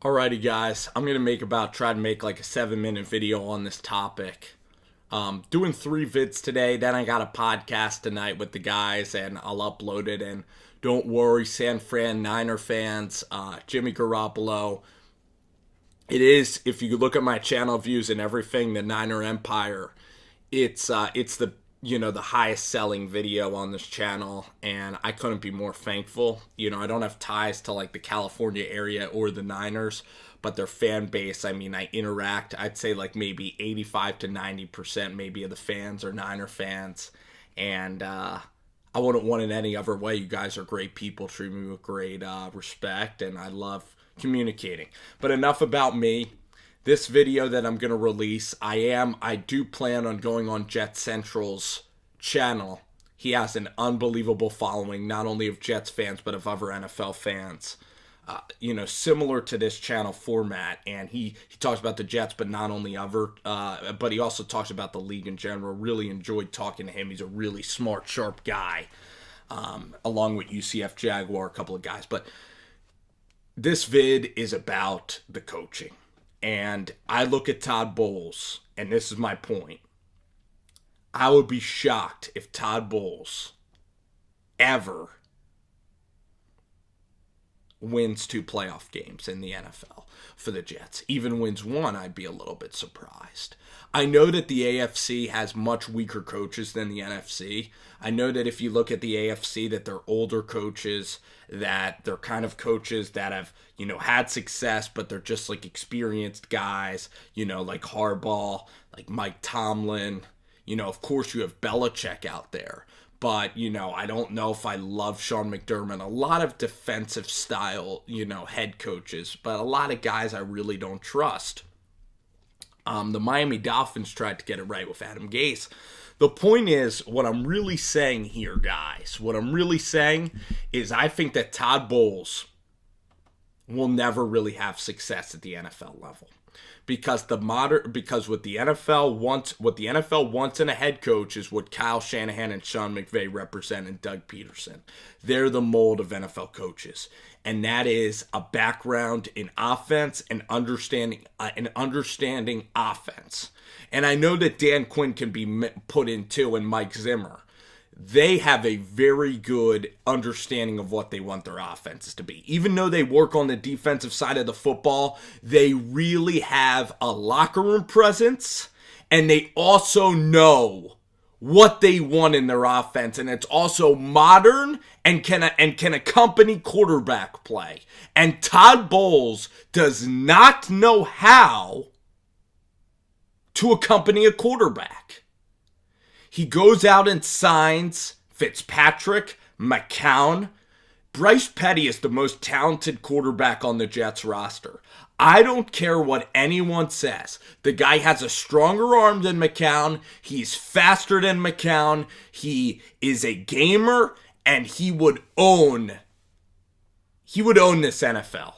Alrighty guys, I'm going to try to make like a 7-minute video on this topic. Doing 3 vids today, then I got a podcast tonight with the guys and I'll upload it. And don't worry, San Fran Niner fans, Jimmy Garoppolo. It is, if you look at my channel views and everything, the Niner Empire, it's the the highest selling video on this channel, and I couldn't be more thankful. I don't have ties to like the California area or the Niners, but their fan base, I interact, I'd say like maybe 85 to 90% maybe of the fans are Niner fans, and I wouldn't want it any other way. You guys are great people, treat me with great respect, and I love communicating. But enough about me. This video that I'm going to release, I do plan on going on Jet Central's channel. He has an unbelievable following, not only of Jets fans, but of other NFL fans. Similar to this channel format. And he talks about the Jets, but not only but he also talks about the league in general. Really enjoyed talking to him. He's a really smart, sharp guy, along with UCF Jaguar, a couple of guys. But this vid is about the coaching. And I look at Todd Bowles, and this is my point. I would be shocked if Todd Bowles ever wins 2 playoff games in the NFL for the Jets. Even wins 1, I'd be a little bit surprised. I know that the AFC has much weaker coaches than the NFC. I know that if you look at the AFC, that they're older coaches, that they're kind of coaches that have, had success, but they're just like experienced guys, like Harbaugh, like Mike Tomlin. Of course you have Belichick out there. But, I don't know if I love Sean McDermott. A lot of defensive style, head coaches. But a lot of guys I really don't trust. The Miami Dolphins tried to get it right with Adam Gase. The point is, what I'm really saying here, guys, is I think that Todd Bowles will never really have success at the NFL level. Because what the NFL wants in a head coach is what Kyle Shanahan and Sean McVay represent and Doug Peterson. They're the mold of NFL coaches, and that is a background in offense and understanding offense. And I know that Dan Quinn can be put in too, and Mike Zimmer. They have a very good understanding of what they want their offenses to be. Even though they work on the defensive side of the football, they really have a locker room presence, and they also know what they want in their offense, and it's also modern and can accompany quarterback play. And Todd Bowles does not know how to accompany a quarterback. He goes out and signs Fitzpatrick, McCown. Bryce Petty is the most talented quarterback on the Jets roster. I don't care what anyone says. The guy has a stronger arm than McCown. He's faster than McCown. He is a gamer, and he would own this NFL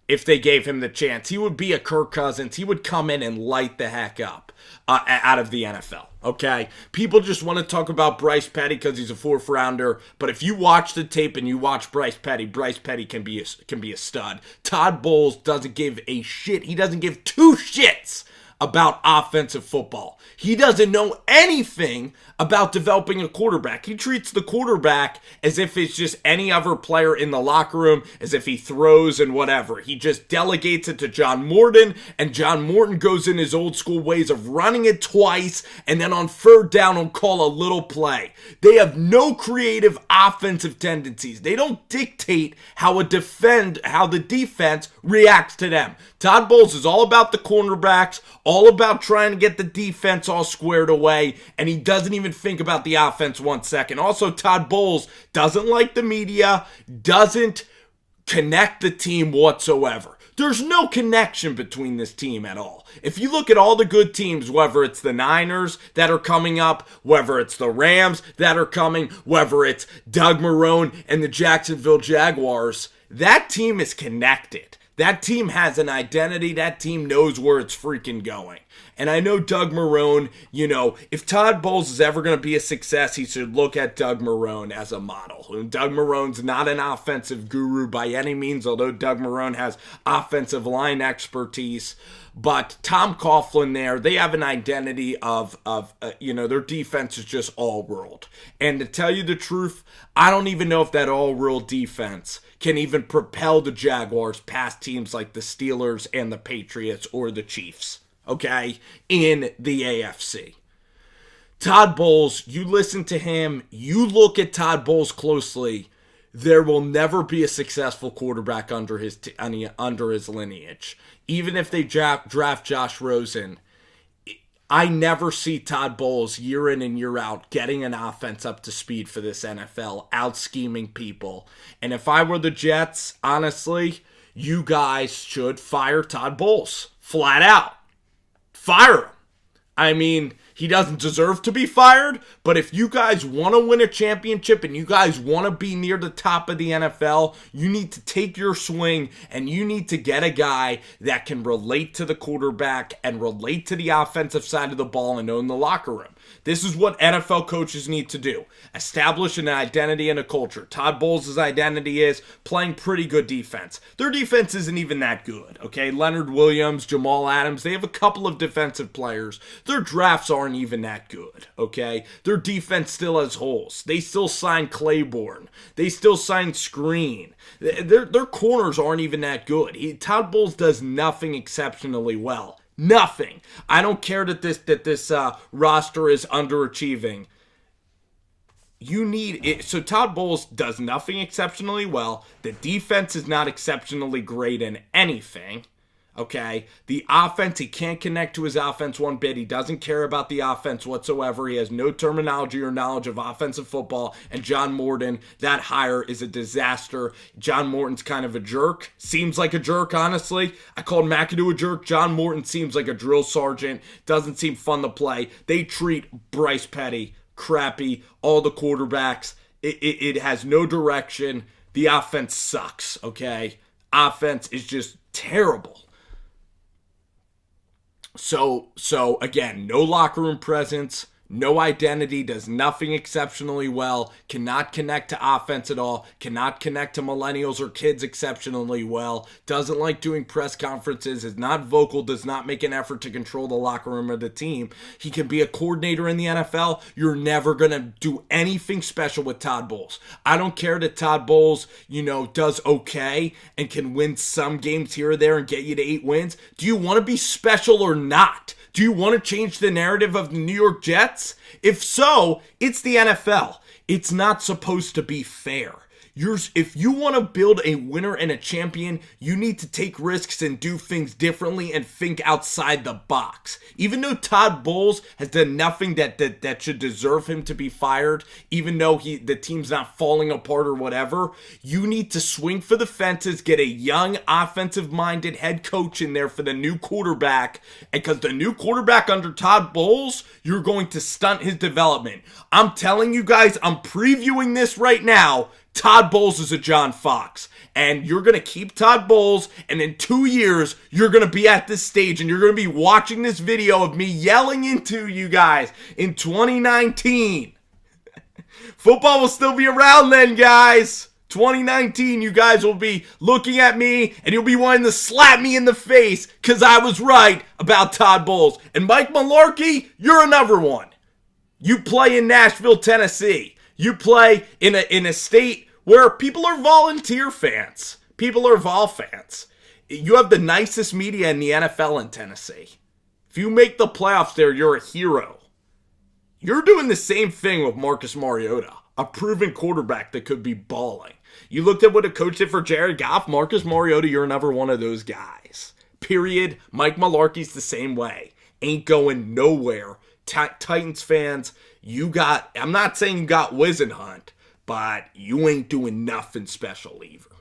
if they gave him the chance. He would be a Kirk Cousins. He would come in and light the heck up out of the NFL. Okay, people just want to talk about Bryce Petty because he's a 4th rounder. But if you watch the tape and you watch Bryce Petty can be a stud. Todd Bowles doesn't give a shit. He doesn't give 2 shits about offensive football. He doesn't know anything about developing a quarterback. He treats the quarterback as if it's just any other player in the locker room, as if he throws and whatever. He just delegates it to John Morton, and John Morton goes in his old school ways of running it twice, and then on 3rd down will call a little play. They have no creative offensive tendencies. They don't dictate how the defense reacts to them. Todd Bowles is all about the cornerbacks, all about trying to get the defense all squared away, and he doesn't even think about the offense 1 second. Also, Todd Bowles doesn't like the media, doesn't connect the team whatsoever. There's no connection between this team at all. If you look at all the good teams, whether it's the Niners that are coming up, whether it's the Rams that are coming, whether it's Doug Marrone and the Jacksonville Jaguars, that team is connected. That team has an identity. That team knows where it's freaking going. And I know Doug Marrone, if Todd Bowles is ever going to be a success, he should look at Doug Marrone as a model. Doug Marrone's not an offensive guru by any means, although Doug Marrone has offensive line expertise. But Tom Coughlin there, they have an identity of their defense is just all-world. And to tell you the truth, I don't even know if that all-world defense can even propel the Jaguars past teams like the Steelers and the Patriots or the Chiefs, okay, in the AFC. Todd Bowles, you listen to him, you look at Todd Bowles closely, there will never be a successful quarterback under his lineage. Even if they draft Josh Rosen, I never see Todd Bowles year in and year out getting an offense up to speed for this NFL, out-scheming people. And if I were the Jets, honestly, you guys should fire Todd Bowles. Flat out. Fire him. I mean, he doesn't deserve to be fired, but if you guys want to win a championship and you guys want to be near the top of the NFL, you need to take your swing and you need to get a guy that can relate to the quarterback and relate to the offensive side of the ball and own the locker room. This is what NFL coaches need to do. Establish an identity and a culture. Todd Bowles' identity is playing pretty good defense. Their defense isn't even that good, okay? Leonard Williams, Jamal Adams, they have a couple of defensive players. Their drafts aren't even that good, okay? Their defense still has holes. They still sign Claiborne. They still sign Screen. Their corners aren't even that good. Todd Bowles does nothing exceptionally well. Nothing. I don't care that this roster is underachieving. You need it. So Todd Bowles does nothing exceptionally well. The defense is not exceptionally great in anything. Okay, the offense, he can't connect to his offense one bit. He doesn't care about the offense whatsoever. He has no terminology or knowledge of offensive football. And John Morton, that hire is a disaster. John Morton's kind of a jerk. Seems like a jerk, honestly. I called McAdoo a jerk. John Morton seems like a drill sergeant. Doesn't seem fun to play. They treat Bryce Petty crappy. All the quarterbacks. It has no direction. The offense sucks, okay? Offense is just terrible. So again, no locker room presence, no identity, does nothing exceptionally well, cannot connect to offense at all, cannot connect to millennials or kids exceptionally well, doesn't like doing press conferences, is not vocal, does not make an effort to control the locker room or the team. He can be a coordinator in the NFL. You're never going to do anything special with Todd Bowles. I don't care that Todd Bowles, does okay and can win some games here or there and get you to 8 wins. Do you want to be special or not? Do you want to change the narrative of the New York Jets? If so, it's the NFL. It's not supposed to be fair. If you want to build a winner and a champion, you need to take risks and do things differently and think outside the box. Even though Todd Bowles has done nothing that should deserve him to be fired, even though the team's not falling apart or whatever, you need to swing for the fences, get a young offensive-minded head coach in there for the new quarterback, because the new quarterback under Todd Bowles, you're going to stunt his development. I'm telling you guys, I'm previewing this right now. Todd Bowles is a John Fox, and you're going to keep Todd Bowles, and in 2 years, you're going to be at this stage, and you're going to be watching this video of me yelling into you guys in 2019. Football will still be around then, guys. 2019, you guys will be looking at me, and you'll be wanting to slap me in the face because I was right about Todd Bowles. And Mike Mularkey, you're another one. You play in Nashville, Tennessee. You play in a state where people are volunteer fans. People are Vol fans. You have the nicest media in the NFL in Tennessee. If you make the playoffs there, you're a hero. You're doing the same thing with Marcus Mariota, a proven quarterback that could be balling. You looked at what a coach did for Jared Goff. Marcus Mariota, you're another one of those guys. Period. Mike Mularkey's the same way. Ain't going nowhere. Titans fans, I'm not saying you got Wizenhunt, but you ain't doing nothing special either.